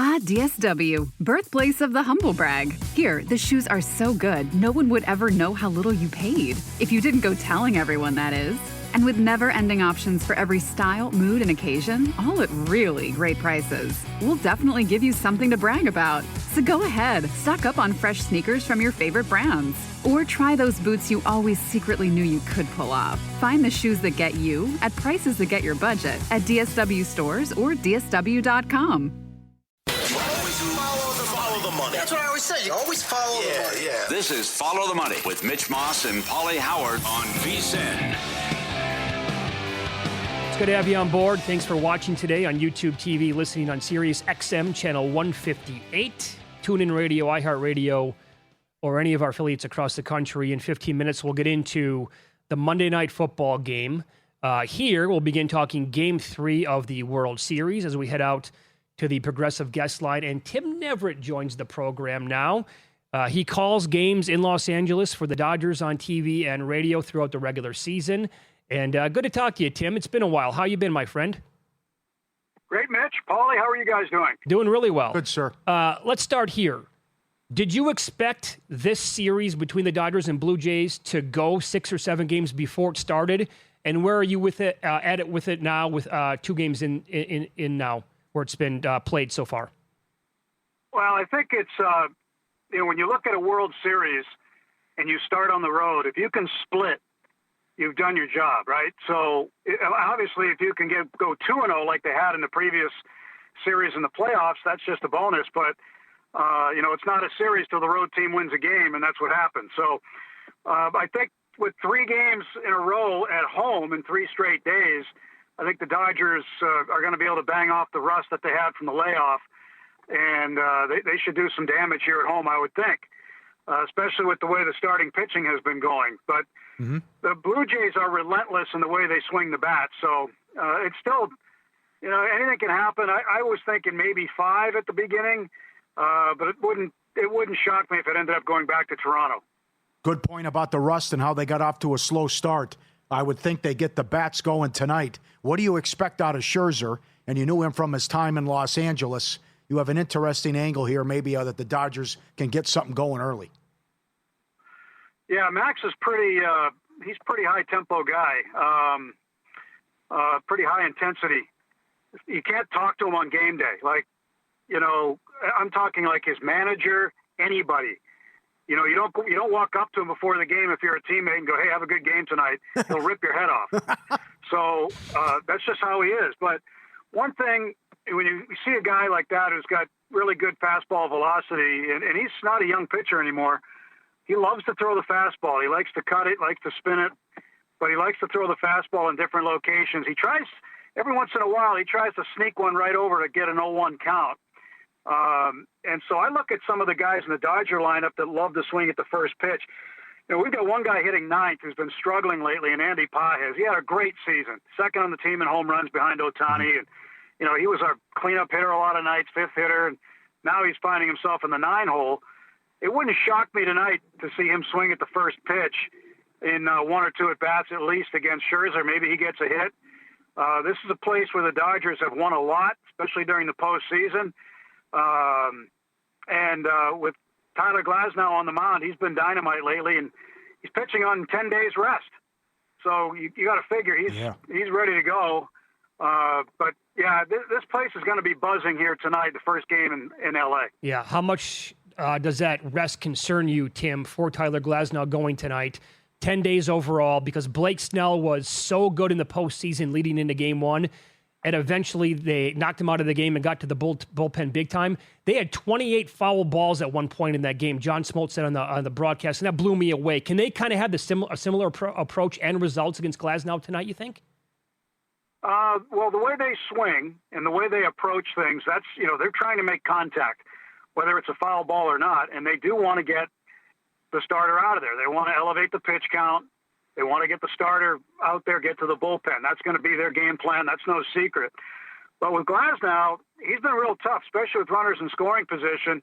Ah, DSW, birthplace of the humble brag. Here, the shoes are so good, no one would ever know how little you paid. If you didn't go telling everyone, that is. And with never-ending options for every style, mood, and occasion, all at really great prices, we'll definitely give you something to brag about. So go ahead, stock up on fresh sneakers from your favorite brands. Or try those boots you always secretly knew you could pull off. Find the shoes that get you at prices that get your budget at DSW stores or DSW.com. Follow the money. That's what I always say. You always follow the money. Yeah. This is Follow the Money with Mitch Moss and Pauly Howard on VSiN. It's good to have you on board. Thanks for watching today on YouTube TV, listening on Sirius XM channel 158, TuneIn Radio, iHeartRadio, or any of our affiliates across the country. In 15 minutes, we'll get into the Monday Night Football game. Here, we'll begin talking Game 3 of the World Series as we head out to the Progressive Guest Line. And Tim Neverett joins the program now. He calls games in Los Angeles for the Dodgers on TV and radio throughout the regular season. And good to talk to you, Tim. It's been a while. How you been, my friend? Great, Mitch. Pauly, how are you guys doing? Doing really well. Good, sir. Let's start here. Did you expect this series between the Dodgers and Blue Jays to go 6 or 7 games before it started? And where are you with it with it now, with 2 games in now, where it's been played so far? Well, I think it's, when you look at a World Series and you start on the road, if you can split, you've done your job, right? So, obviously, if you can go 2-0 like they had in the previous series in the playoffs, that's just a bonus. But, it's not a series till the road team wins a game, and that's what happened. So, I think with 3 games in a row at home in 3 straight days, I think the Dodgers are going to be able to bang off the rust that they had from the layoff, and they should do some damage here at home, I would think, especially with the way the starting pitching has been going. But the Blue Jays are relentless in the way they swing the bat, so it's still, anything can happen. I was thinking maybe 5 at the beginning, but it wouldn't shock me if it ended up going back to Toronto. Good point about the rust and how they got off to a slow start. I would think they get the bats going tonight. What do you expect out of Scherzer? And you knew him from his time in Los Angeles. You have an interesting angle here, maybe that the Dodgers can get something going early. Yeah, Max is he's pretty high-tempo guy, pretty high intensity. You can't talk to him on game day. I'm talking like his manager, anybody. You don't walk up to him before the game if you're a teammate and go, "Hey, have a good game tonight." He'll rip your head off. So that's just how he is. But one thing, when you see a guy like that who's got really good fastball velocity, and he's not a young pitcher anymore, he loves to throw the fastball. He likes to cut it, likes to spin it, but he likes to throw the fastball in different locations. He tries, every once in a while, he tries to sneak one right over to get an 0-1 count. And so I look at some of the guys in the Dodger lineup that love to swing at the first pitch. We've got one guy hitting 9th who's been struggling lately, and Andy Pajes. He had a great season, 2nd on the team in home runs behind Ohtani. And, he was our cleanup hitter a lot of nights, 5th hitter, and now he's finding himself in the 9-hole. It wouldn't shock me tonight to see him swing at the first pitch in 1 or 2 at-bats at least against Scherzer. Maybe he gets a hit. This is a place where the Dodgers have won a lot, especially during the postseason. And with Tyler Glasnow on the mound, he's been dynamite lately, and he's pitching on 10 days rest. So you got to figure he's ready to go. But yeah, this place is going to be buzzing here tonight, the first game in LA. Yeah. How much does that rest concern you, Tim, for Tyler Glasnow going tonight? 10 days overall, because Blake Snell was so good in the postseason leading into Game 1. And eventually they knocked him out of the game and got to the bullpen big time. They had 28 foul balls at one point in that game. John Smoltz said on the broadcast, and that blew me away. Can they kind of have a similar approach and results against Glasnow tonight, you think? Well, the way they swing and the way they approach things, that's, they're trying to make contact, whether it's a foul ball or not, and they do want to get the starter out of there. They want to elevate the pitch count. They want to get the starter out there, get to the bullpen. That's going to be their game plan. That's no secret. But with Glasnow, he's been real tough, especially with runners in scoring position.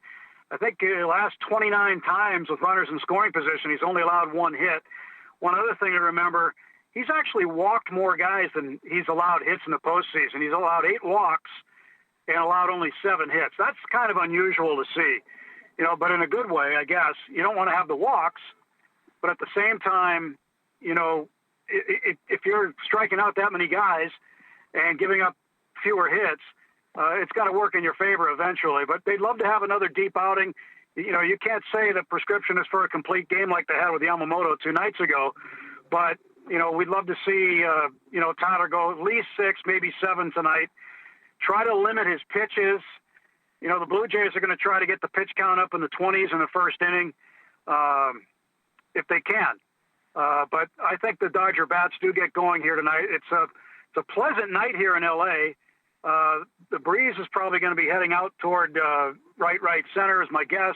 I think the last 29 times with runners in scoring position, he's only allowed 1 hit. One other thing to remember, he's actually walked more guys than he's allowed hits in the postseason. He's allowed 8 walks and allowed only 7 hits. That's kind of unusual to see, but in a good way, I guess. You don't want to have the walks, but at the same time, if you're striking out that many guys and giving up fewer hits, it's got to work in your favor eventually. But they'd love to have another deep outing. You can't say the prescription is for a complete game like they had with Yamamoto 2 nights ago, but we'd love to see Tyler go at least 6, maybe 7 tonight. Try to limit his pitches. The Blue Jays are going to try to get the pitch count up in the 20s in the first inning, if they can. But I think the Dodger bats do get going here tonight. It's a pleasant night here in L.A. The breeze is probably going to be heading out toward right center is my guess,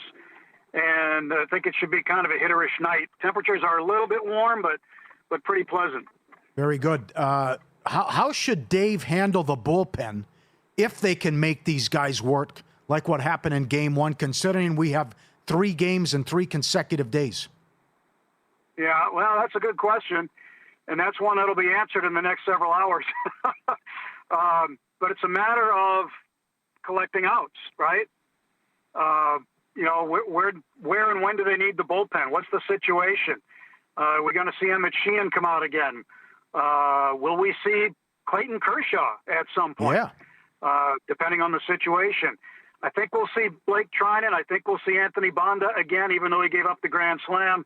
and I think it should be kind of a hitterish night. Temperatures are a little bit warm, but pretty pleasant. Very good. How should Dave handle the bullpen if they can make these guys work like what happened in Game 1, considering we have 3 games in 3 consecutive days? Yeah, well, that's a good question, and that's one that'll be answered in the next several hours. But it's a matter of collecting outs, right? Where and when do they need the bullpen? What's the situation? We're going to see Emmett Sheehan come out again. Will we see Clayton Kershaw at some point? Yeah. Depending on the situation. I think we'll see Blake Trinan. I think we'll see Anthony Banda again, even though he gave up the grand slam.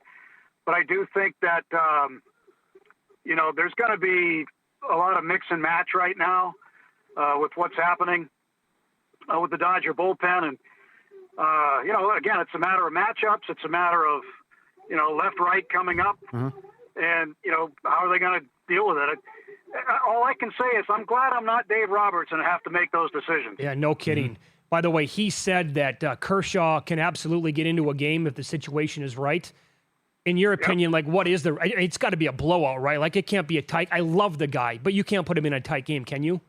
But I do think that, there's going to be a lot of mix and match right now with what's happening with the Dodger bullpen. And, again, it's a matter of matchups. It's a matter of, left-right coming up. Mm-hmm. And, how are they going to deal with it? All I can say is I'm glad I'm not Dave Roberts and have to make those decisions. Yeah, no kidding. Mm-hmm. By the way, he said that Kershaw can absolutely get into a game if the situation is right. In your opinion, what is it's got to be a blowout, right? Like, it can't be a tight. I love the guy, but you can't put him in a tight game, can you?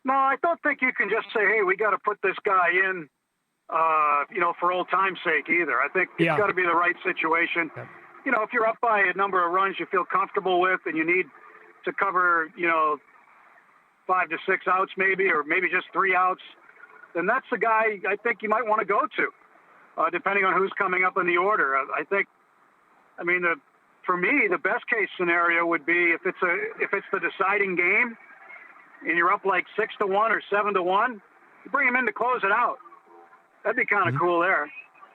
No, I don't think you can just say, hey, we got to put this guy in, for old time's sake either. I think it's got to be the right situation. Yeah. If you're up by a number of runs you feel comfortable with and you need to cover, 5 to 6 outs maybe, or maybe just 3 outs, then that's the guy I think you might want to go to, depending on who's coming up in the order. For me, the best case scenario would be if it's the deciding game and you're up like 6-1 or 7-1, you bring him in to close it out. That'd be kind of cool there.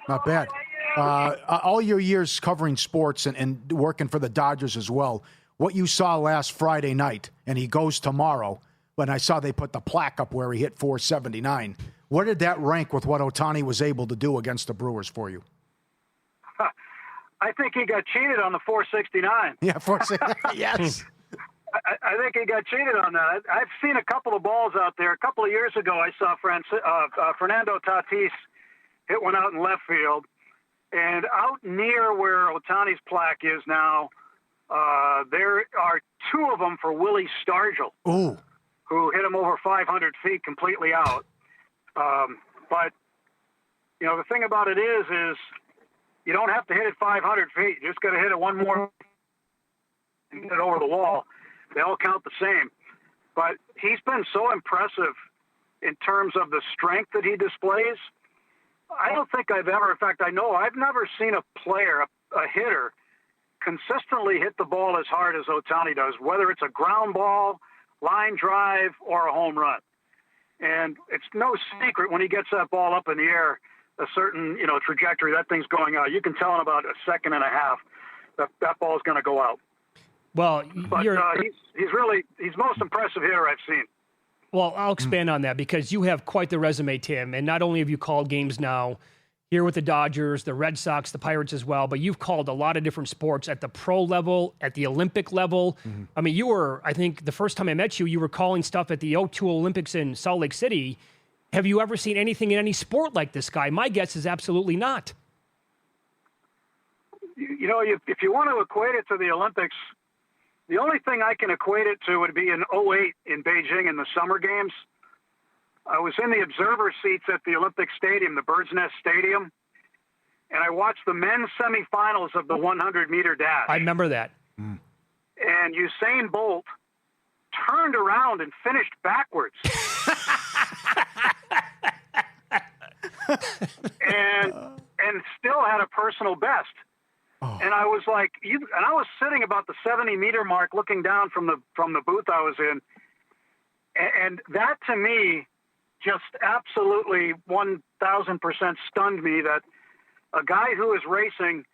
Not bad. All your years covering sports and working for the Dodgers as well, what you saw last Friday night, and he goes tomorrow, when I saw they put the plaque up where he hit 479, where did that rank with what Ohtani was able to do against the Brewers for you? I think he got cheated on the 469. Yeah, 469. Yes. I think he got cheated on that. I've seen a couple of balls out there. A couple of years ago, I saw Fernando Tatis hit one out in left field. And out near where Ohtani's plaque is now, there are 2 of them for Willie Stargell, who hit him over 500 feet completely out. But, the thing about it is you don't have to hit it 500 feet. You just got to hit it one more and get it over the wall. They all count the same. But he's been so impressive in terms of the strength that he displays. I don't think I've never seen a player, a hitter, consistently hit the ball as hard as Ohtani does, whether it's a ground ball, line drive, or a home run. And it's no secret when he gets that ball up in the air, a certain, trajectory, that thing's going out. You can tell in about a second and a half that ball is going to go out. Well, but he's most impressive hitter I've seen. Well, I'll expand on that because you have quite the resume, Tim. And not only have you called games now here with the Dodgers, the Red Sox, the Pirates as well, but you've called a lot of different sports at the pro level, at the Olympic level. Mm-hmm. I mean, you were, I think the first time I met you, you were calling stuff at the O2 Olympics in Salt Lake City. Have you ever seen anything in any sport like this guy? My guess is absolutely not. If you want to equate it to the Olympics, the only thing I can equate it to would be in 2008 in Beijing in the Summer Games. I was in the observer seats at the Olympic Stadium, the Bird's Nest Stadium, and I watched the men's semifinals of the 100-meter dash. I remember that. And Usain Bolt turned around and finished backwards. and still had a personal best. Oh. And I was like, and I was sitting about the 70-meter mark, looking down from the booth I was in, and that to me just absolutely 1,000% stunned me that a guy who is racing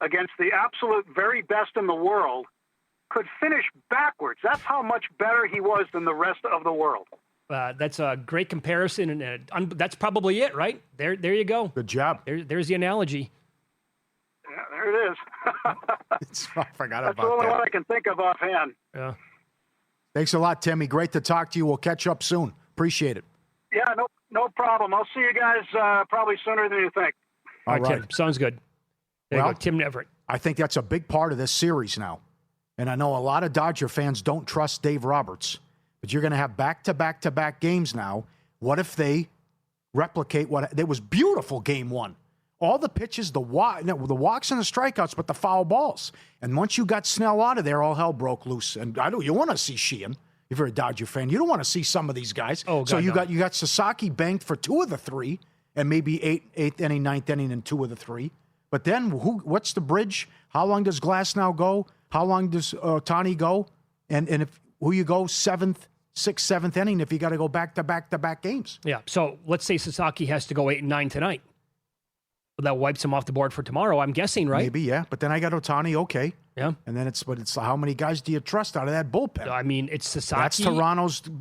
against the absolute very best in the world could finish backwards. That's how much better he was than the rest of the world. That's a great comparison, and that's probably it, right? There you go. Good job. There's the analogy. Yeah, there it is. I forgot about that. That's the only one I can think of offhand. Yeah. Thanks a lot, Timmy. Great to talk to you. We'll catch up soon. Appreciate it. Yeah, no problem. I'll see you guys probably sooner than you think. All right, Tim. Sounds good. There you go, Tim Neverett. I think that's a big part of this series now. And I know a lot of Dodger fans don't trust Dave Roberts, but you're going to have back-to-back-to-back games now. What if they replicate what – it was beautiful game one. All the pitches, the walks and the strikeouts, but the foul balls. And once you got Snell out of there, all hell broke loose. And you want to see Sheehan if you're a Dodger fan. You don't want to see some of these guys. Oh, God, so you no. got Sasaki banked for 2 of the 3 and maybe eighth inning, ninth inning, and 2 of the 3. But then what's the bridge? How long does Glasnow go? How long does Ohtani go? And if who you go 7th, 6th, 7th inning if you got to go back-to-back games? Yeah, so let's say Sasaki has to go 8 and 9 tonight. Well, that wipes him off the board for tomorrow, I'm guessing, right? Maybe, yeah. But then I got Ohtani, okay. Yeah. And then it's how many guys do you trust out of that bullpen? I mean, it's Sasaki.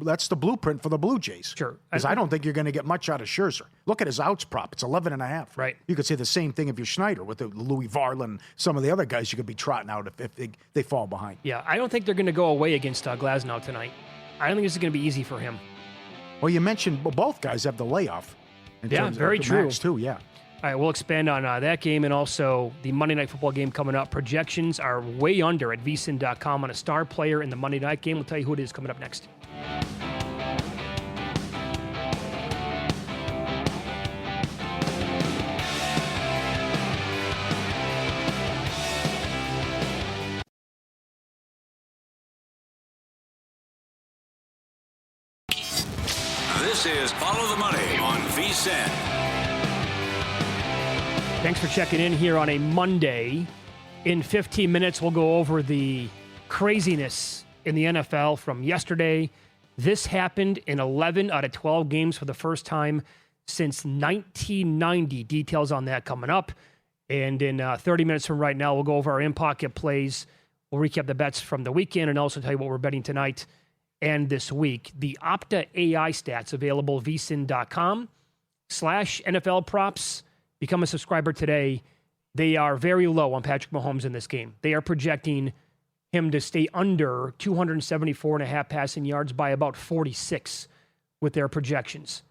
That's the blueprint for the Blue Jays. Sure. Because I don't think you're going to get much out of Scherzer. Look at his outs prop. It's 11.5. Right. You could say the same thing if you're Schneider with the Louis Varland, some of the other guys you could be trotting out if they fall behind. Yeah, I don't think they're going to go away against Glasnow tonight. I don't think this is going to be easy for him. Well, you mentioned both guys have the layoff. Yeah, very true. Max too, yeah. All right, we'll expand on that game and also the Monday Night Football game coming up. Projections are way under at vsin.com on a star player in the Monday night game. We'll tell you who it is coming up next. This is Follow the Money on VSiN. Thanks for checking in here on a Monday. In 15 minutes, we'll go over the craziness in the NFL from yesterday. This happened in 11 out of 12 games for the first time since 1990. Details on that coming up. And in 30 minutes from right now, we'll go over our in-pocket plays. We'll recap the bets from the weekend and also tell you what we're betting tonight and this week. The Opta AI stats available vsin.com/NFL props. Become a subscriber today. They are very low on Patrick Mahomes in this game. They are projecting him to stay under 274.5 passing yards by about 46 with their projections.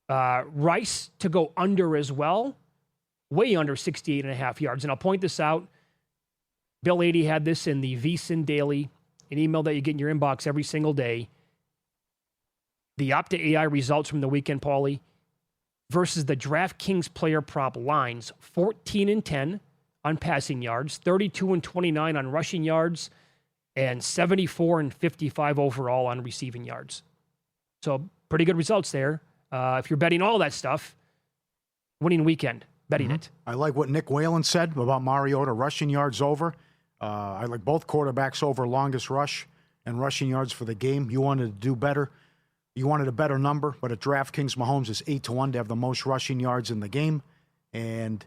Rice to go under as well, way under 68.5 yards. And I'll point this out. Bill 80 had this in the VSiN Daily, an email that you get in your inbox every single day. The Opta AI results from the weekend, Pauly, versus the DraftKings player prop lines, 14-10 on passing yards, 32-29 on rushing yards, and 74-55 overall on receiving yards. So pretty good results there. If you're betting all that stuff, winning weekend, betting it. I like what Nick Whalen said about Mariota rushing yards over. I like both quarterbacks over longest rush and rushing yards for the game. You wanted to do better. You wanted a better number, but at DraftKings, Mahomes is 8-1 to have the most rushing yards in the game. And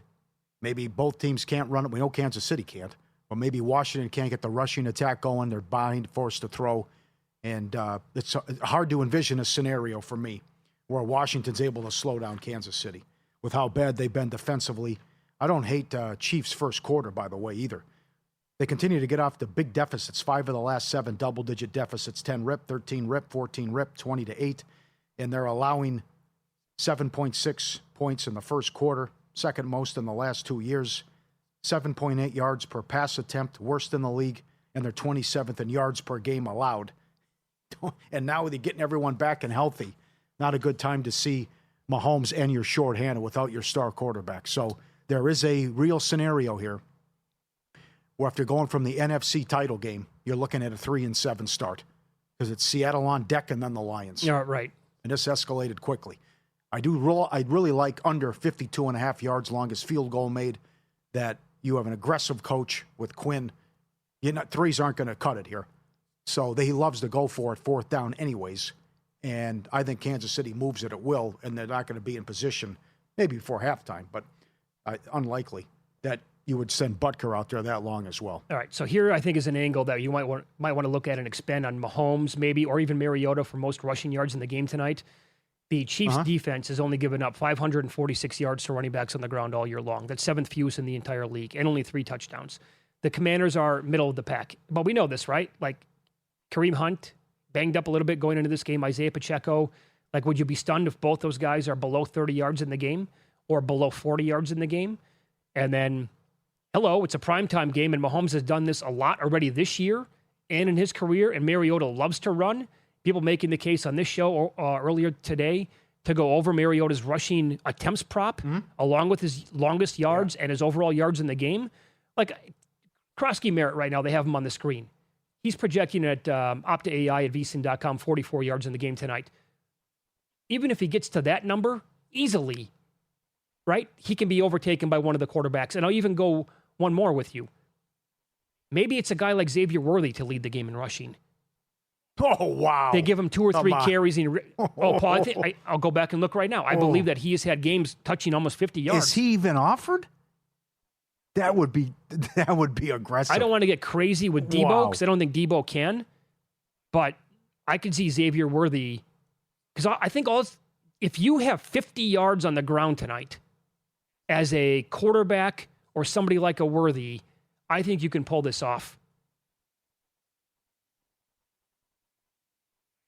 maybe both teams can't run it. We know Kansas City can't. But maybe Washington can't get the rushing attack going. They're behind, forced to throw. And it's hard to envision a scenario for me where Washington's able to slow down Kansas City with how bad they've been defensively. I don't hate Chiefs' first quarter, by the way, either. They continue to get off the big deficits, 5 of the last 7 double-digit deficits, 10 rip, 13 rip, 14 rip, 20-8. And they're allowing 7.6 points in the first quarter, second most in the last 2 years, 7.8 yards per pass attempt, worst in the league, and they're 27th in yards per game allowed. And now they're getting everyone back and healthy. Not a good time to see Mahomes and you're shorthanded without your star quarterback. So there is a real scenario here where after going from the NFC title game, you're looking at a 3-7 start because it's Seattle on deck and then the Lions. Yeah, right. And this escalated quickly. I'd really like under 52.5 yards, longest field goal made, that you have an aggressive coach with Quinn. Threes aren't going to cut it here. So he loves to go for it, fourth down anyways. And I think Kansas City moves it at will, and they're not going to be in position, maybe before halftime, but unlikely that you would send Butker out there that long as well. All right, so here I think is an angle that you might want to look at and expand on Mahomes, maybe, or even Mariota for most rushing yards in the game tonight. The Chiefs' defense has only given up 546 yards to running backs on the ground all year long. That's seventh fewest in the entire league, and only 3 touchdowns. The Commanders are middle of the pack, but we know this, right? Like Kareem Hunt banged up a little bit going into this game. Isaiah Pacheco, like, would you be stunned if both those guys are below 30 yards in the game or below 40 yards in the game? And then, hello, it's a primetime game, and Mahomes has done this a lot already this year and in his career, and Mariota loves to run. People making the case on this show earlier today to go over Mariota's rushing attempts prop, along with his longest yards and his overall yards in the game. Like, Krosky Merritt right now, they have him on the screen. He's projecting at Opta AI at vsin.com 44 yards in the game tonight. Even if he gets to that number, easily, right, he can be overtaken by one of the quarterbacks. And I'll even go one more with you. Maybe it's a guy like Xavier Worthy to lead the game in rushing. Oh, wow. They give him 2 or 3 carries. Paul, I'll go back and look right now. I believe that he has had games touching almost 50 yards. Is he even offered? That would be aggressive. I don't want to get crazy with Debo because I don't think Debo can. But I could see Xavier Worthy, because I think if you have 50 yards on the ground tonight as a quarterback or somebody like a Worthy, I think you can pull this off.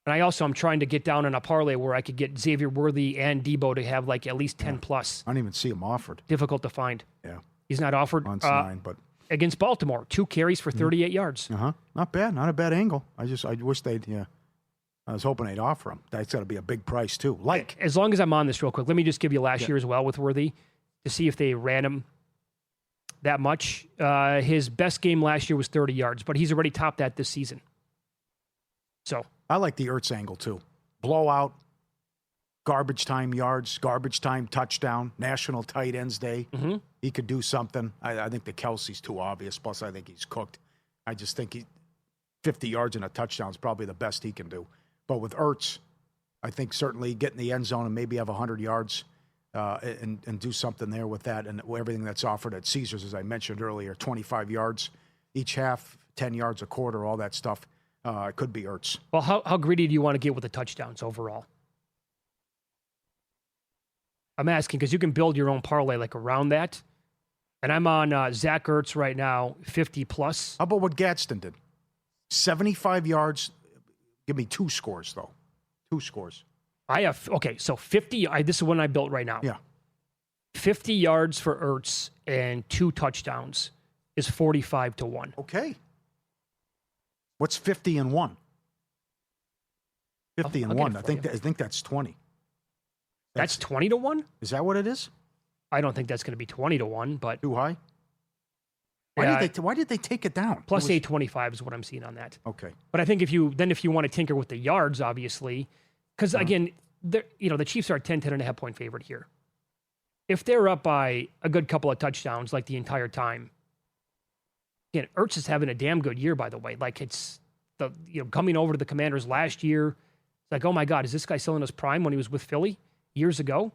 And I'm trying to get down on a parlay where I could get Xavier Worthy and Debo to have like at least 10 plus. I don't even see him offered. Difficult to find. Yeah. He's not offered. On sign, but against Baltimore, 2 carries for 38 yards. Not bad. Not a bad angle. I wish they'd, I was hoping they'd offer him. That's got to be a big price too. Like, as long as I'm on this real quick, let me just give you last year as well with Worthy to see if they ran him that much. His best game last year was 30 yards, but he's already topped that this season. So I like the Ertz angle too. Blowout, garbage time yards, garbage time touchdown, National Tight Ends Day. He could do something. I think the Kelsey's too obvious. Plus, I think he's cooked. I just think 50 yards and a touchdown is probably the best he can do. But with Ertz, I think certainly get in the end zone and maybe have 100 yards and do something there with that. And everything that's offered at Caesars, as I mentioned earlier, 25 yards each half, 10 yards a quarter, all that stuff. It could be Ertz. Well, how greedy do you want to get with the touchdowns overall? I'm asking because you can build your own parlay like around that. And I'm on Zach Ertz right now, 50 plus. How about what Gadsden did? 75 yards. Give me 2 scores, though. 2 scores. So 50. This is one I built right now. Yeah. 50 yards for Ertz and 2 touchdowns is 45 to 1. Okay. What's 50 and 1? 50 and 1. I think that's 20. That's 20 to 1? Is that what it is? I don't think that's going to be 20 to 1, but too high. Why did they take it down? Plus 825 is what I'm seeing on that. Okay. But I think if you want to tinker with the yards, obviously, because again, the Chiefs are a 10.5 point favorite here. If they're up by a good couple of touchdowns like the entire time, again, Ertz is having a damn good year, by the way. Like, it's coming over to the Commanders last year. It's like, oh my God, is this guy still in his prime when he was with Philly years ago?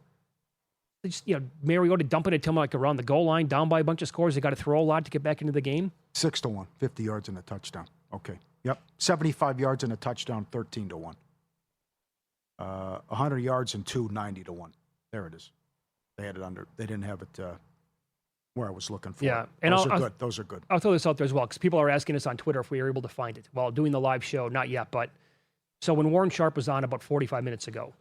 They just, Mariota dumping it to him like around the goal line, down by a bunch of scores. They got to throw a lot to get back into the game. 6 to 1, 50 yards and a touchdown. Okay. Yep. 75 yards and a touchdown, 13 to 1. 100 yards and 2, 90 to 1. There it is. They had it under. They didn't have it where I was looking for. Yeah. And those are good. I'll throw this out there as well because people are asking us on Twitter if we were able to find it while doing the live show. Not yet, but so when Warren Sharp was on about 45 minutes ago,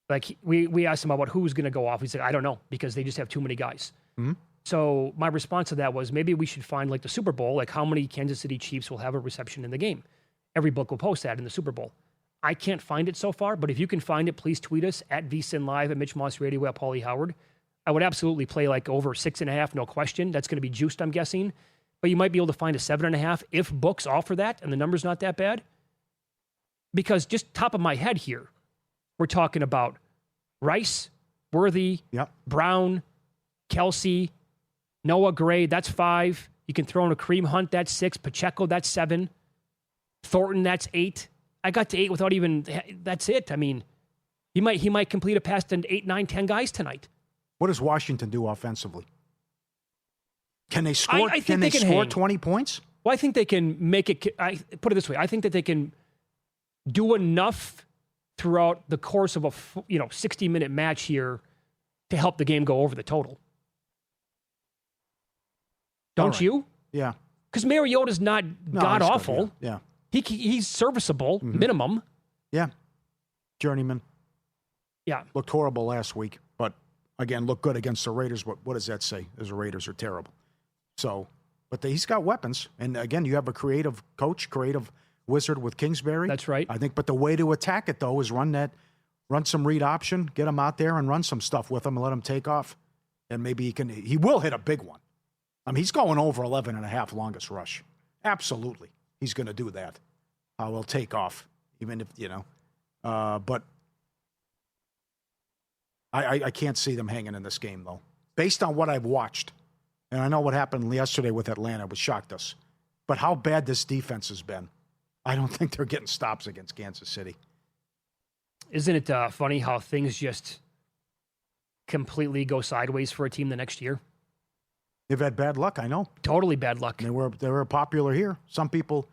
like we asked him about who's going to go off. He said, I don't know, because they just have too many guys. Mm-hmm. So my response to that was maybe we should find like the Super Bowl, like how many Kansas City Chiefs will have a reception in the game. Every book will post that in the Super Bowl. I can't find it so far, but if you can find it, please tweet us at VSiN Live, at Mitch Moss Radio, at Pauly Howard. I would absolutely play like over 6.5, no question. That's going to be juiced, I'm guessing. But you might be able to find a 7.5 if books offer that and the number's not that bad. Because just top of my head here, we're talking about Rice, Worthy, Yep. Brown, Kelsey, Noah Gray, that's 5. You can throw in a Kareem Hunt, that's 6. Pacheco, that's 7. Thornton, that's 8. I got to 8 without even, that's it. I mean, he might complete a pass to 8, 9, 10 guys tonight. What does Washington do offensively? Can they score? I think can they score hang. 20 points? Well, I think they can make it, I put it this way, I think that they can do enough throughout the course of a 60-minute match here to help the game go over the total. Don't you? Yeah. Because Mariota's not god-awful. Good, yeah. He's serviceable, minimum. Yeah. Journeyman. Yeah. Looked horrible last week, but again, looked good against the Raiders. What does that say? The Raiders are terrible. So, but he's got weapons. And again, you have a creative coach, creative wizard with Kingsbury. That's right. I think, but the way to attack it, though, is run some read option, get him out there and run some stuff with him and let him take off. And maybe he will hit a big one. I mean, he's going over 11 and a half longest rush. Absolutely. He's going to do that. He'll take off, even if, but I can't see them hanging in this game, though. Based on what I've watched, and I know what happened yesterday with Atlanta, which shocked us, but how bad this defense has been. I don't think they're getting stops against Kansas City. Isn't it funny how things just completely go sideways for a team the next year? They've had bad luck, I know. Totally bad luck. They were popular here. Some people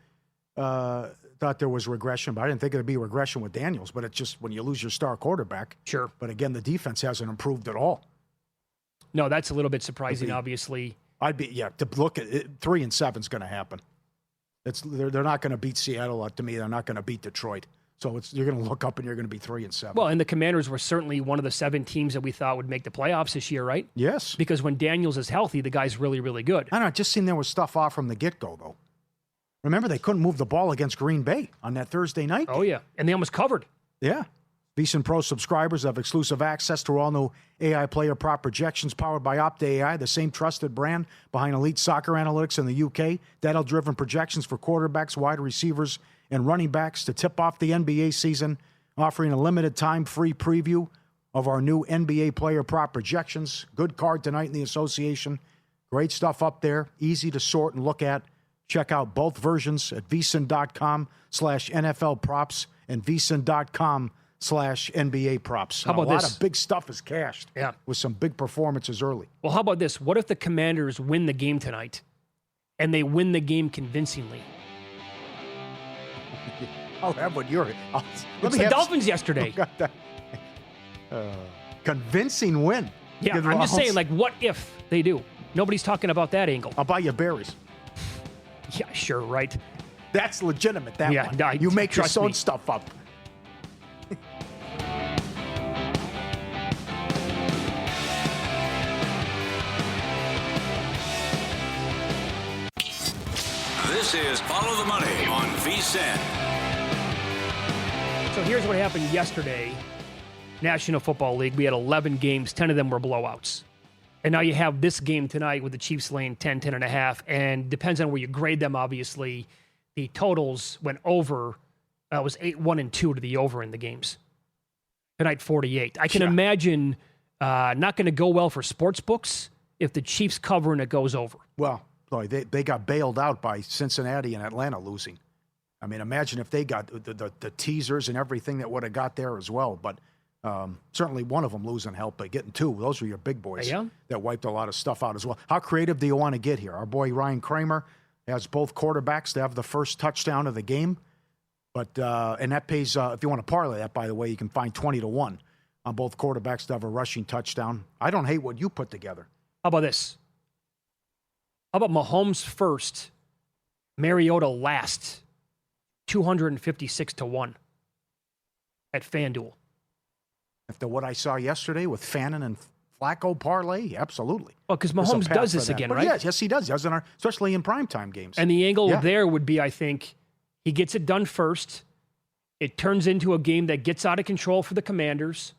thought there was regression, but I didn't think it'd be regression with Daniels. But it's just when you lose your star quarterback. Sure. But again, the defense hasn't improved at all. No, that's a little bit surprising, obviously. To look at it, 3-7 is going to happen. They're not going to beat Seattle. To me, they're not going to beat Detroit. So you're going to look up and you're going to be 3-7. Well, and the Commanders were certainly one of the 7 teams that we thought would make the playoffs this year, right? Yes. Because when Daniels is healthy, the guy's really, really good. I don't know. It just seemed there was stuff off from the get-go, though. Remember, they couldn't move the ball against Green Bay on that Thursday night game. Oh, yeah. And they almost covered. Yeah. VSiN Pro subscribers have exclusive access to all new AI player prop projections powered by Opta AI, the same trusted brand behind elite soccer analytics in the UK. Data-driven projections for quarterbacks, wide receivers, and running backs to tip off the NBA season, offering a limited time free preview of our new NBA player prop projections. Good card tonight in the association. Great stuff up there. Easy to sort and look at. Check out both versions at vsin.com/NFL props and vsin.com/NBA props. How about a lot this? of big stuff is cashed with some big performances early. Well, how about this? What if the Commanders win the game tonight and they win the game convincingly? I'll have what you're. It's the Dolphins yesterday. Convincing win. Yeah, I'm just saying, what if they do? Nobody's talking about that angle. I'll buy you berries. Yeah, sure, right. That's legitimate, that Yeah, one. no, You make your trust own me. stuff up. This is Follow the Money on VSiN. So here's what happened yesterday. National Football League, we had 11 games, 10 of them were blowouts. And now you have this game tonight with the Chiefs laying 10, 10.5, and depends on where you grade them, obviously. The totals went over. It was 8-1-2 to the over in the games. Tonight, 48. I can imagine not going to go well for sports books if the Chiefs cover and it goes over. Well, boy, they got bailed out by Cincinnati and Atlanta losing. I mean, imagine if they got the teasers and everything that would have got there as well. But certainly one of them losing help, but getting 2. Those are your big boys that wiped a lot of stuff out as well. How creative do you want to get here? Our boy Ryan Kramer has both quarterbacks to have the first touchdown of the game. But and that pays, if you want to parlay that, by the way, you can find 20-1 on both quarterbacks to have a rushing touchdown. I don't hate what you put together. How about this? How about Mahomes first, Mariota last, 256-1 at FanDuel? After what I saw yesterday with Fannin and Flacco parlay, absolutely. Well, because There's a Mahomes path does for this that. again, But right? Yes, he does. He does, especially in primetime games. And the angle there would be, I think, he gets it done first. It turns into a game that gets out of control for the Commanders,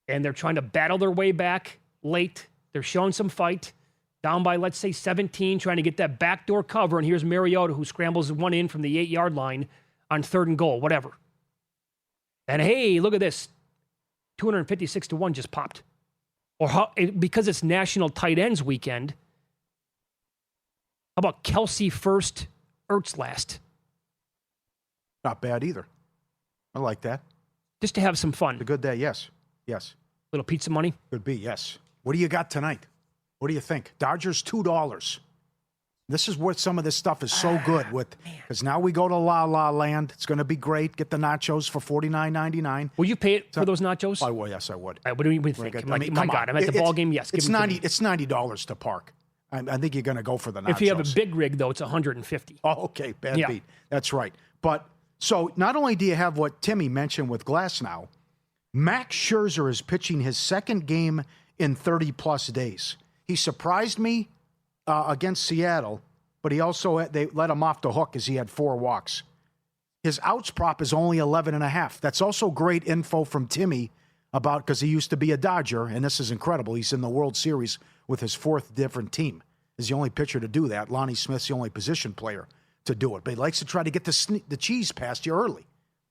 and they're trying to battle their way back late. They're showing some fight, down by, let's say, 17, trying to get that backdoor cover, and here's Mariota who scrambles one in from the 8-yard line on 3rd and goal, whatever. And hey, look at this. 256-1 just popped. Or because it's National Tight Ends Weekend, how about Kelsey first, Ertz last? Not bad either. I like that. Just to have some fun. A good day, yes. Yes. Little pizza money? Could be, yes. What do you got tonight? What do you think? Dodgers, $2. This is where some of this stuff is so good with, because now we go to La La Land. It's going to be great. Get the nachos for $49.99. Will you pay it for those nachos? I will. Yes, I would. What do you think? My God, I'm at the ball game. Yes, it's $90 to park. I think you're going to go for the nachos. If you have a big rig, though, it's $150. Oh, okay, bad beat. That's right. But so not only do you have what Timmy mentioned with Glass now, Max Scherzer is pitching his second game in 30-plus days. He surprised me against Seattle, but they let him off the hook as he had 4 walks. His outs prop is only 11.5. That's also great info from Timmy about, because he used to be a Dodger, and this is incredible. He's in the World Series with his 4th different team. He's the only pitcher to do that. Lonnie Smith's the only position player to do it. But he likes to try to get the cheese past you early.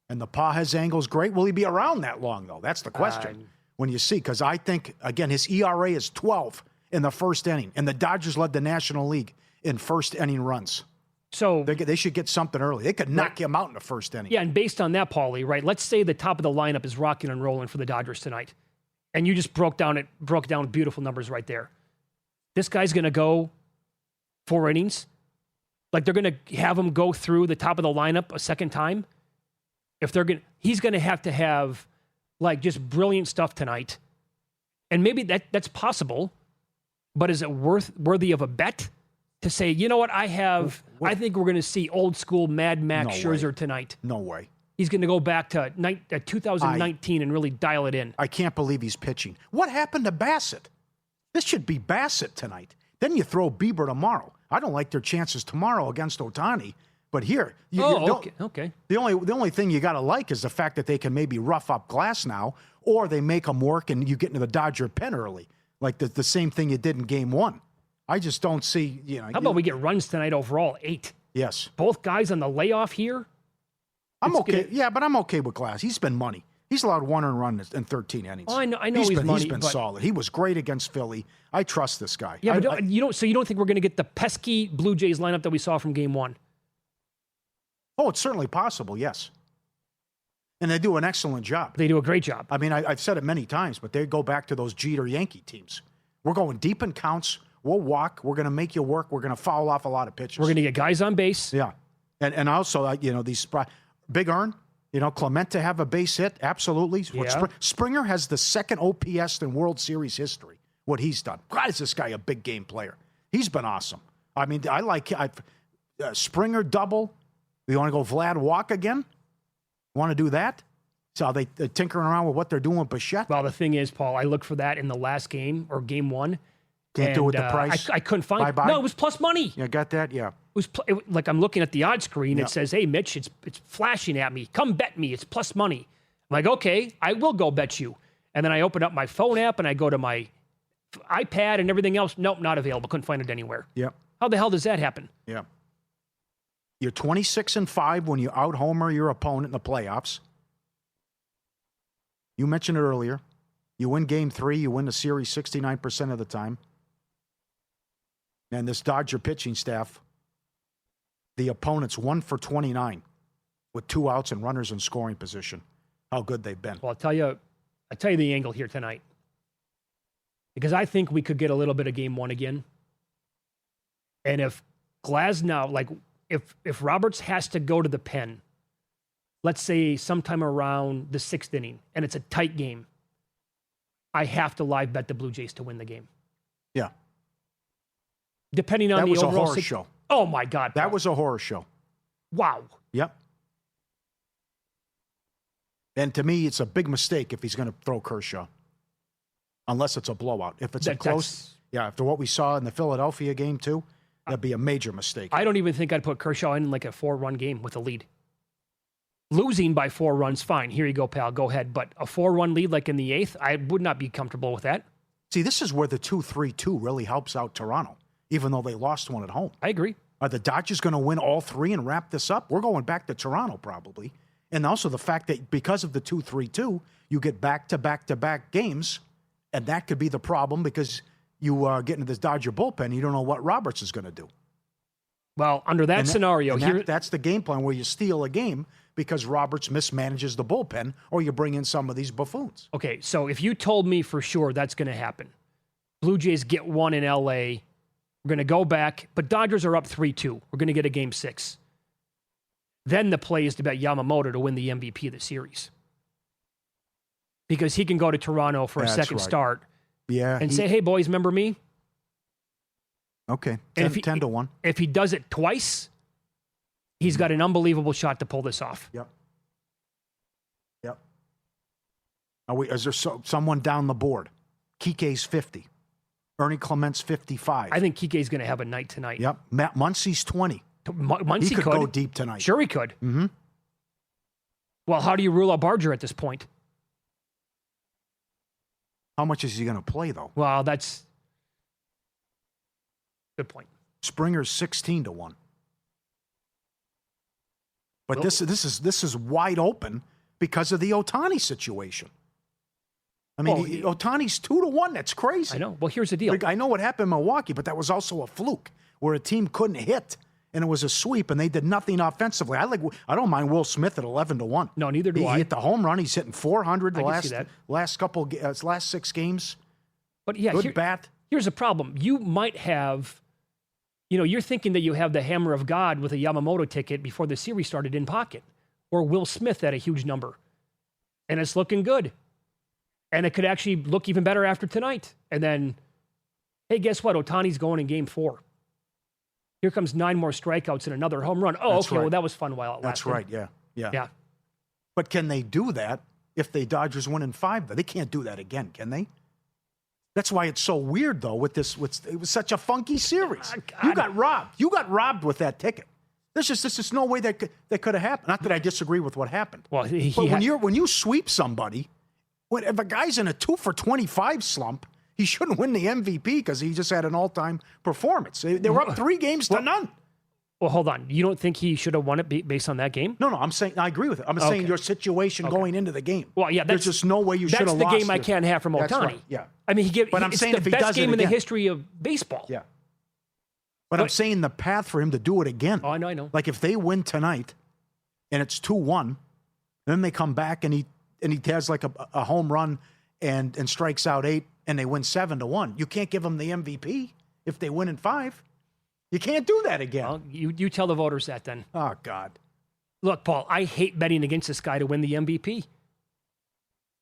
And the Pages angle's great. Will he be around that long, though? That's the question. When you see, because I think, again, his ERA is 12 in the first inning, and the Dodgers led the National League in first inning runs. So they should get something early. They could knock him out in the first inning. Yeah, and based on that, Pauly, right? Let's say the top of the lineup is rocking and rolling for the Dodgers tonight, and you just broke down beautiful numbers right there. This guy's going to go 4 innings. Like, they're going to have him go through the top of the lineup a second time. He's going to have like just brilliant stuff tonight, and maybe that's possible. But is it worthy of a bet to say, you know what, I think we're going to see old school Mad Max Scherzer tonight. No way. He's going to go back to 2019 and really dial it in. I can't believe he's pitching. What happened to Bassett? This should be Bassett tonight. Then you throw Bieber tomorrow. I don't like their chances tomorrow against Ohtani. But here, okay. The only thing you got to like is the fact that they can maybe rough up Glass now, or they make them work and you get into the Dodger pen early. Like the same thing you did in Game 1. I just don't see, How about we get runs tonight overall, 8? Yes. Both guys on the layoff here? I'm okay. Yeah, but I'm okay with Glass. He's been money. He's allowed 1 earned run in 13 innings. Oh, I know he's money. He's been solid. He was great against Philly. I trust this guy. Yeah, but you don't think we're going to get the pesky Blue Jays lineup that we saw from Game 1? Oh, it's certainly possible, yes. And they do an excellent job. They do a great job. I mean, I've said it many times, but they go back to those Jeter Yankee teams. We're going deep in counts. We'll walk. We're going to make you work. We're going to foul off a lot of pitches. We're going to get guys on base. Yeah. And also, these Big Earn, Clement to have a base hit, absolutely. Yeah. Springer has the second OPS in World Series history, what he's done. God, is this guy a big game player. He's been awesome. I mean, I like Springer double. You want to go Vlad walk again? Want to do that? So are they tinkering around with what they're doing with Bichette? Well, the thing is, Paul, I looked for that in the last game or Game 1. Can't do it with the price? I couldn't find it. No, it was plus money. You got that? Yeah. Like I'm looking at the odds screen. It says, hey, Mitch, it's flashing at me. Come bet me. It's plus money. I'm like, okay, I will go bet you. And then I open up my phone app and I go to my iPad and everything else. Nope, not available. Couldn't find it anywhere. Yep. How the hell does that happen? Yeah. You're 26-5 when you out-homer your opponent in the playoffs. You mentioned it earlier. You win Game 3. You win the series 69% of the time. And this Dodger pitching staff, the opponent's 1 for 29 with 2 outs and runners in scoring position. How good they've been. Well, I'll tell you the angle here tonight. Because I think we could get a little bit of Game 1 again. And if Glasnow, if Roberts has to go to the pen, let's say sometime around the 6th inning, and it's a tight game, I have to live bet the Blue Jays to win the game. Yeah. Depending on the overall... That was a horror show. Oh, my God. That was a horror show. Wow. Yep. And to me, it's a big mistake if he's going to throw Kershaw. Unless it's a blowout. If it's close... Yeah, after what we saw in the Philadelphia game, too, that'd be a major mistake. I don't even think I'd put Kershaw in like a 4-run game with a lead. Losing by 4 runs, fine. Here you go, pal. Go ahead. But a 4-run lead like in the 8th, I would not be comfortable with that. See, this is where the 2-3-2 really helps out Toronto, even though they lost one at home. I agree. Are the Dodgers going to win all 3 and wrap this up? We're going back to Toronto probably. And also the fact that because of the 2-3-2, you get back-to-back-to-back games And that could be the problem because you get into this Dodger bullpen, you don't know what Roberts is going to do. Well, under that scenario, that's the game plan where you steal a game because Roberts mismanages the bullpen or you bring in some of these buffoons. Okay, so if you told me for sure that's going to happen, Blue Jays get one in L.A., we're going to go back, but Dodgers are up 3-2. We're going to get a Game 6. Then the play is to bet Yamamoto to win the MVP of the series. Because he can go to Toronto for a second start and say, hey, boys, remember me? Okay, 10 to 1. If he does it twice, he's got an unbelievable shot to pull this off. Yep. Is there someone down the board? Kike's 50. Ernie Clement's 55. I think Kike's going to have a night tonight. Yep. Matt Muncy's 20. Muncy he could go deep tonight. Sure he could. Mm-hmm. Well, how do you rule out Barger at this point? How much is he going to play, though? Well, that's good point. Springer's 16 to 1. But this is wide open because of the Ohtani situation. I mean, Ohtani's 2 to 1. That's crazy. I know. Well, here's the deal. I know what happened in Milwaukee, but that was also a fluke where a team couldn't hit, and it was a sweep, and they did nothing offensively. I don't mind Will Smith at 11 to 1. No, neither do I. He hit the home run. He's hitting 400 the last last 6 games. But yeah, good bat. Here's a problem. You might have, you're thinking that you have the hammer of God with a Yamamoto ticket before the series started in pocket, or Will Smith at a huge number, and it's looking good. And it could actually look even better after tonight. And then, hey, guess what? Ohtani's going in Game 4. Here comes 9 more strikeouts and another home run. Oh, okay. Right. Well, that was fun while it lasted. That's right. Yeah. But can they do that if the Dodgers win in 5? They can't do that again, can they? That's why it's so weird, though. It was such a funky series. You got robbed. You got robbed with that ticket. There's just no way that could have happened. Not that I disagree with what happened. Well, when you sweep somebody. If a guy's in a 2 for 25 slump, he shouldn't win the MVP because he just had an all-time performance. They were up 3 games to none. Well, hold on. You don't think he should have won it based on that game? No. I'm saying I agree with it. I'm saying your situation going into the game. Well, yeah, there's just no way you should have lost. That's the game I can't have from Ohtani. That's right. Yeah. I mean, I'm saying it's the best game in the history of baseball. Yeah. But I'm saying the path for him to do it again. Oh, I know. Like if they win tonight, and it's 2-1, then they come back and he has like a home run. And strikes out 8, and they win 7 to 1. You can't give them the MVP if they win in 5. You can't do that again. Well, you tell the voters that then. Oh, God. Look, Paul, I hate betting against this guy to win the MVP.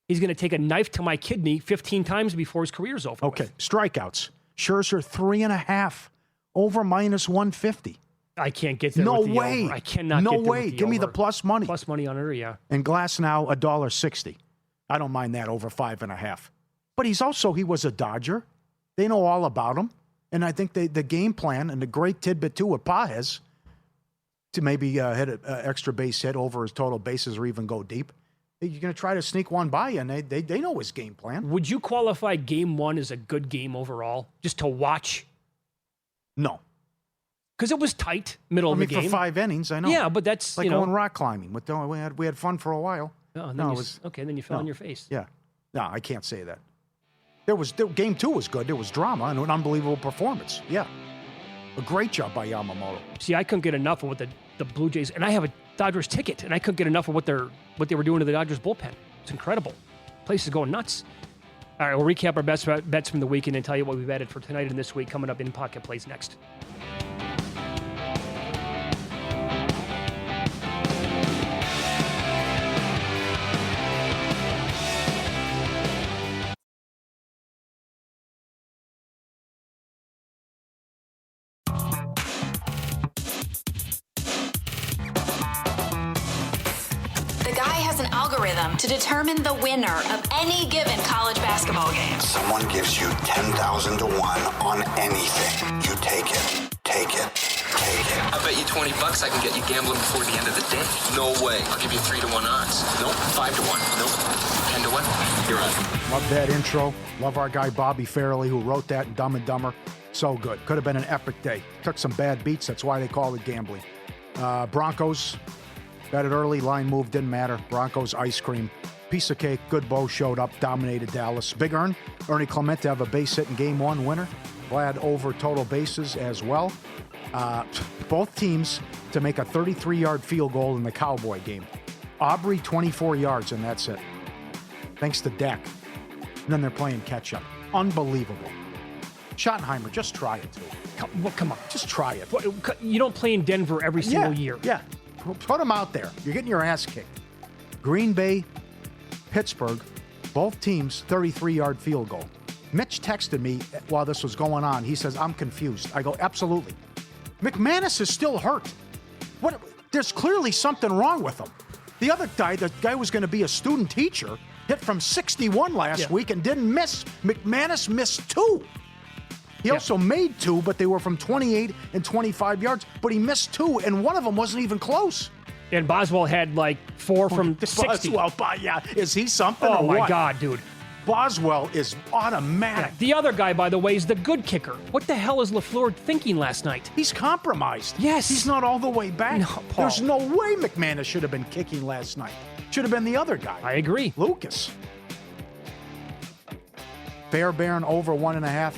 He's going to take a knife to my kidney 15 times before his career's over. Okay, strikeouts. Scherzer 3.5 over -150. I can't get there. No with the way. Over. I cannot. No get there way. with the Give me the over. plus money. Plus money on it, yeah. And Glass now $1.60. I don't mind that over 5.5. But he was a Dodger. They know all about him. And I think the game plan and the great tidbit too with Paez to maybe hit an extra base hit over his total bases or even go deep. You're going to try to sneak one by you, and they know his game plan. Would you qualify Game 1 as a good game overall, just to watch? No. Because it was tight, middle of the game. For 5 innings, I know. Yeah, but that's, like going rock climbing. We had fun for a while. Oh, then you fell on your face. Yeah. No, I can't say that. Game 2 was good. There was drama and an unbelievable performance. Yeah. A great job by Yamamoto. See, I couldn't get enough of what the Blue Jays, and I have a Dodgers ticket, and I couldn't get enough of what they were doing to the Dodgers bullpen. It's incredible. Place is going nuts. All right, we'll recap our best bets from the weekend and tell you what we've added for tonight and this week coming up in Pocket Plays next. To determine the winner of any given college basketball game. Someone gives you 10,000 to 1 on anything. You take it. Take it. Take it. I bet you $20 I can get you gambling before the end of the day. No way. I'll give you 3 to 1 odds. Nope. 5 to 1. Nope. 10 to 1. You're on. Love that intro. Love our guy Bobby Fairley who wrote that in Dumb and Dumber. So good. Could have been an epic day. Took some bad beats. That's why they call it gambling. Broncos. Bet it early, line move, didn't matter. Broncos ice cream. Piece of cake. Good Bo showed up, dominated Dallas. Big Ernie Clement to have a base hit in Game 1 winner. Glad over total bases as well. Both teams to make a 33-yard field goal in the Cowboy game. Aubrey, 24 yards, and that's it. Thanks to Dak. And then they're playing catch-up. Unbelievable. Schottenheimer, just try it, too. Come on. Just try it. You don't play in Denver every single year. Yeah. Put them out there. You're getting your ass kicked. Green Bay, Pittsburgh, both teams, 33-yard field goal. Mitch texted me while this was going on. He says, I'm confused. I go, absolutely. McManus is still hurt. There's clearly something wrong with him. The other guy, the guy was going to be a student teacher, hit from 61 last week and didn't miss. McManus missed 2. He also made 2, but they were from 28 and 25 yards. But he missed 2, and one of them wasn't even close. And Boswell had like 4 from 60. Boswell, is he something or what? Oh, my what? God, dude. Boswell is automatic. Yeah. The other guy, by the way, is the good kicker. What the hell is LaFleur thinking last night? He's compromised. Yes. He's not all the way back. No, Paul. There's no way McManus should have been kicking last night. Should have been the other guy. I agree. Lucas. Fairbairn over 1.5.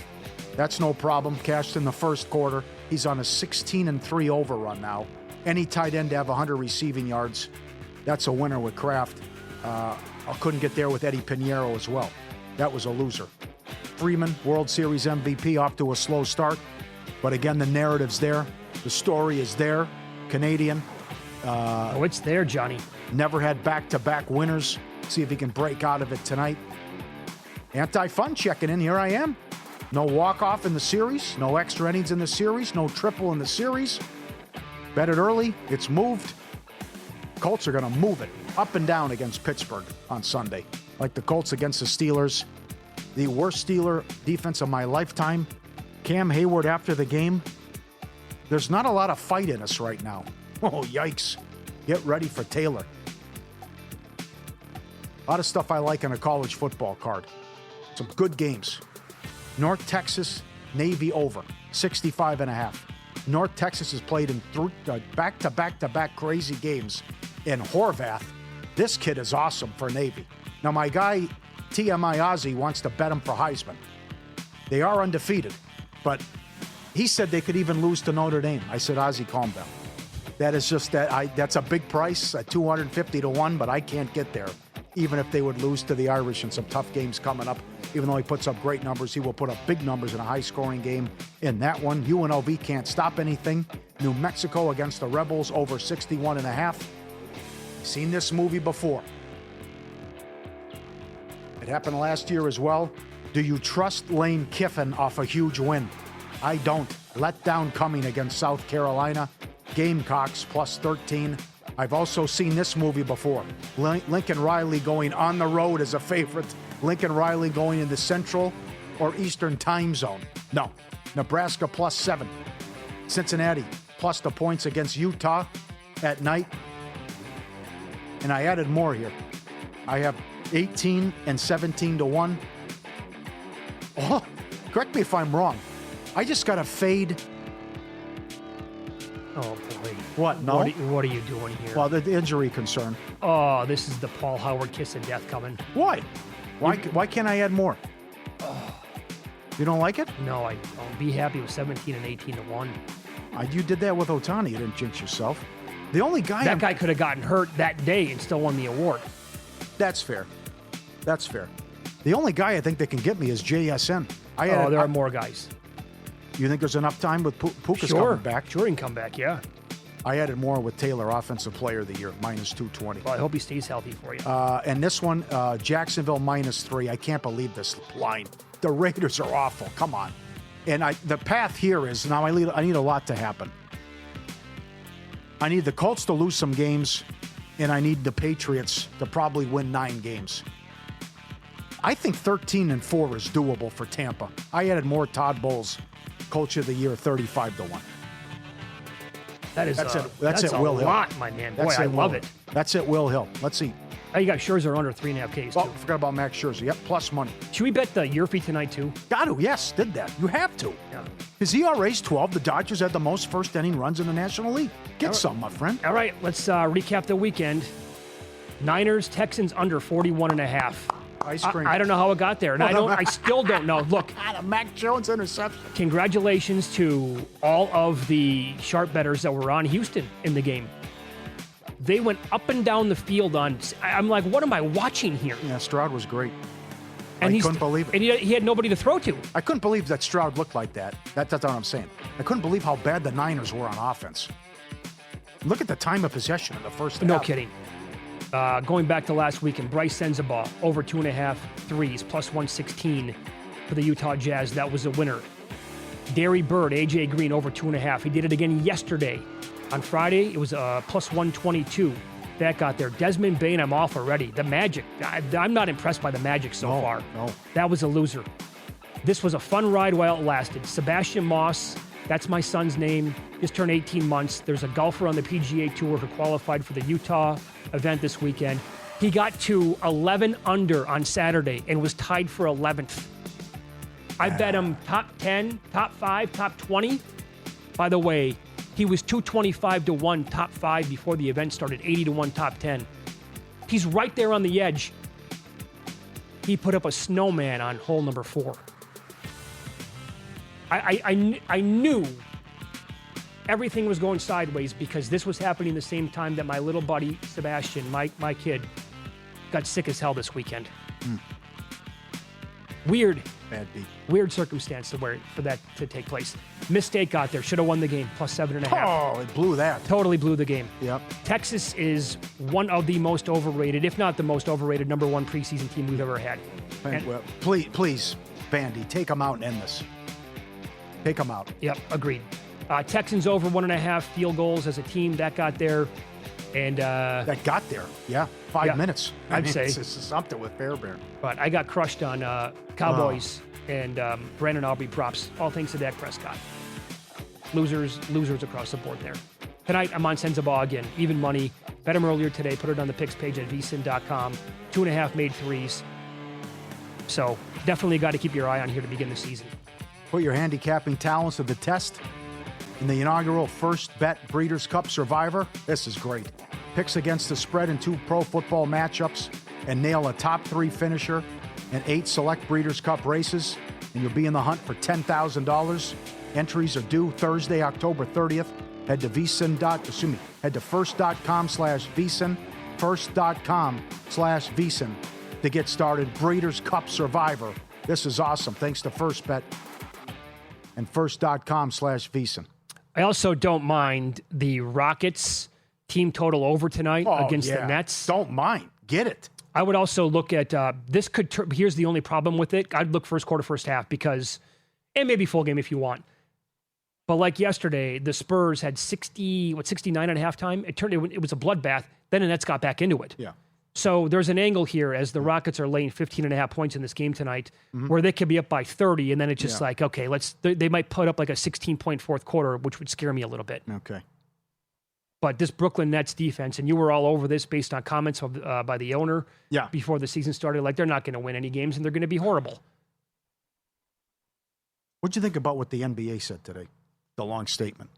That's no problem. Cashed in the first quarter. He's on a 16-3 overrun now. Any tight end to have 100 receiving yards. That's a winner with Kraft. I couldn't get there with Eddie Pinheiro as well. That was a loser. Freeman, World Series MVP, off to a slow start. But again, the narrative's there. The story is there. Canadian. It's there, Johnny. Never had back-to-back winners. See if he can break out of it tonight. Anti-fun checking in. Here I am. No walk-off in the series. No extra innings in the series. No triple in the series. Bet it early. It's moved. Colts are going to move it up and down against Pittsburgh on Sunday. Like the Colts against the Steelers. The worst Steeler defense of my lifetime. Cam Hayward after the game. There's not a lot of fight in us right now. Oh, yikes. Get ready for Taylor. A lot of stuff I like on a college football card. Some good games. North Texas, Navy over, 65.5. North Texas has played in back-to-back-to-back crazy games in Horvath. This kid is awesome for Navy. Now, my guy, TMI Ozzy, wants to bet him for Heisman. They are undefeated, but he said they could even lose to Notre Dame. I said, Ozzy, calm down. That is just that's a big price, at 250 to 1, but I can't get there. Even if they would lose to the Irish in some tough games coming up. Even though he puts up great numbers, he will put up big numbers in a high-scoring game in that one. UNLV can't stop anything. New Mexico against the Rebels over 61.5. Seen this movie before. It happened last year as well. Do you trust Lane Kiffin off a huge win? I don't. Letdown coming against South Carolina. Gamecocks plus 13. I've also seen this movie before. Lincoln Riley going on the road as a favorite. Lincoln Riley going in the Central or Eastern time zone. No. Nebraska plus 7. Cincinnati plus the points against Utah at night. And I added more here. I have 18 and 17 to 1. Oh, correct me if I'm wrong. I just got a fade. Oh, boy. What? No? What are you doing here? Well, the injury concern. Oh, this is the Paul Howard kiss of death coming. Why? Why can't I add more? You don't like it? No, I'll be happy with 17 and 18 to 1. You did that with Ohtani. You didn't jinx yourself. The only guy... That guy could have gotten hurt that day and still won the award. That's fair. That's fair. The only guy I think that can get me is JSN. There are more guys. You think there's enough time with Puka's Sure. coming back? Sure, he can come back, yeah. I added more with Taylor, Offensive Player of the Year, minus 220. Well, I hope he stays healthy for you. And this one, Jacksonville minus 3. I can't believe this line. The Raiders are awful. Come on. And the path here is, now I need a lot to happen. I need the Colts to lose some games, and I need the Patriots to probably win 9 games. I think 13-4 is doable for Tampa. I added more Todd Bowles, Coach of the Year, 35 to 1. That's it, Will Hill. Lot, my man. Boy, I love it. That's it, Will Hill. Let's see. Oh, you got Scherzer under 3.5 Ks, too. Oh, forgot about Max Scherzer. Yep, plus money. Should we bet the Yurfie tonight, too? Got to, yes, did that. You have to. Yeah. His ERA's 12. The Dodgers had the most first-inning runs in the National League. Get some, my friend. All right, let's recap the weekend. Niners, Texans under 41.5. Ice cream. I don't know how it got there, and I still don't know. Look, the Mac Jones interception. Congratulations to all of the sharp bettors that were on Houston in the game. They went up and down the field on. I'm like, what am I watching here? Yeah, Stroud was great. And I couldn't believe it. And he had nobody to throw to. I couldn't believe that Stroud looked like that. That's what I'm saying. I couldn't believe how bad the Niners were on offense. Look at the time of possession in the first half. No kidding. Going back to last weekend, Bryce Sensabaugh, over 2.5 threes, plus 116 for the Utah Jazz. That was a winner. Derry Bird, A.J. Green, over 2.5. He did it again yesterday. On Friday, it was plus 122. That got there. Desmond Bain, I'm off already. The Magic, I'm not impressed by the Magic so far. No. That was a loser. This was a fun ride while it lasted. Sebastian Moss, that's my son's name, just turned 18 months. There's a golfer on the PGA Tour who qualified for the Utah event this weekend. He got to 11 under on Saturday and was tied for 11th. I bet him top 10, top 5, top 20. By the way, he was 225 to 1 top 5 before the event started, 80 to 1 top 10. He's right there on the edge. He put up a snowman on hole number 4. I knew everything was going sideways because this was happening the same time that my little buddy Sebastian, my kid, got sick as hell this weekend. Weird. Bad beat. Weird circumstance for that to take place. Mistake got there. Should have won the game. Plus 7.5. Oh, it blew that. Totally blew the game. Yep. Texas is one of the most overrated, if not the most overrated, number 1 preseason team we've ever had. Well, please, Vandy, take them out and end this. Take them out. Yep, agreed. Texans over 1.5 field goals as a team. That got there. And that got there. Yeah, 5 minutes. I'd say. It's something with Fairbairn. But I got crushed on Cowboys and Brandon Aubrey props. All thanks to Dak Prescott. Losers across the board there. Tonight, I'm on Sensabaugh again. Even money. Bet him earlier today. Put it on the picks page at vsin.com. 2.5 made threes. So definitely got to keep your eye on here to begin the season. Put your handicapping talents to the test in the inaugural First Bet Breeders' Cup Survivor. This is great. Picks against the spread in 2 pro football matchups and nail a top 3 finisher in 8 select Breeders' Cup races, and you'll be in the hunt for $10,000. Entries are due Thursday, October 30th. Head to first.com/VSiN, first.com/VSiN to get started. Breeders' Cup Survivor. This is awesome. Thanks to First Bet and first.com/VSiN. I also don't mind the Rockets team total over tonight against the Nets. Don't mind. Get it. I would also look at this here's the only problem with it. I'd look first quarter, first half because, and maybe full game if you want. But like yesterday, the Spurs had 69 at halftime. It was a bloodbath. Then the Nets got back into it. Yeah. So there's an angle here as the Rockets are laying 15.5 points in this game tonight where they could be up by 30, and then it's just like, okay, they might put up like a 16-point fourth quarter, which would scare me a little bit. Okay. But this Brooklyn Nets defense, and you were all over this based on comments by the owner before the season started, like they're not going to win any games and they're going to be horrible. What'd you think about what the NBA said today? The long statement.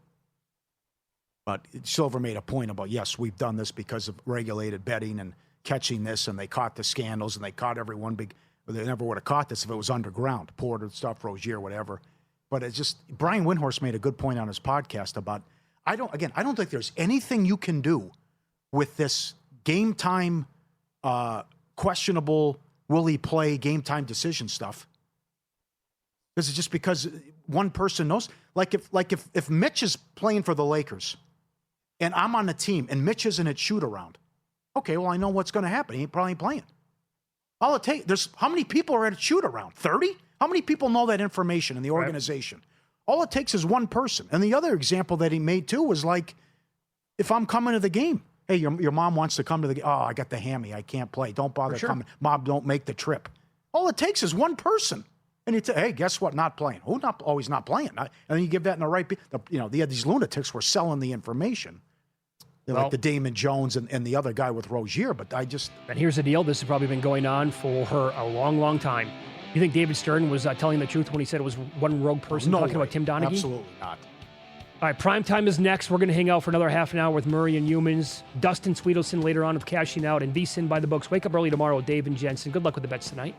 But Silver made a point about, yes, we've done this because of regulated betting and catching this, and they caught the scandals, and they caught everyone big. They never would have caught this if it was underground. Porter stuff, Rozier, whatever. But it's just, Brian Windhorst made a good point on his podcast about, I don't think there's anything you can do with this game time, questionable, will he play game time decision stuff. This is just because one person knows. Like if Mitch is playing for the Lakers and I'm on the team and Mitch isn't at shoot around, okay, well, I know what's going to happen. He ain't probably playing. All it takes, how many people are at a shoot around? 30? How many people know that information in the organization? Right. All it takes is one person. And the other example that he made too was like, if I'm coming to the game, hey, your mom wants to come to the game. Oh, I got the hammy. I can't play. Don't bother coming. Mom, don't make the trip. All it takes is one person. And you say, hey, guess what? Not playing. Who not always not playing? And then you give that in the right. These lunatics were selling the information. They're like the Damon Jones and the other guy with Rozier. But I just. And here's the deal. This has probably been going on for a long, long time. You think David Stern was telling the truth when he said it was one rogue person talking about Tim Donaghy? Absolutely not. All right, prime time is next. We're going to hang out for another half an hour with Murray and Humans. Dustin Sweetelson later on of Cashing Out, and VSiN by the books. Wake up early tomorrow with Dave and Jensen. Good luck with the bets tonight.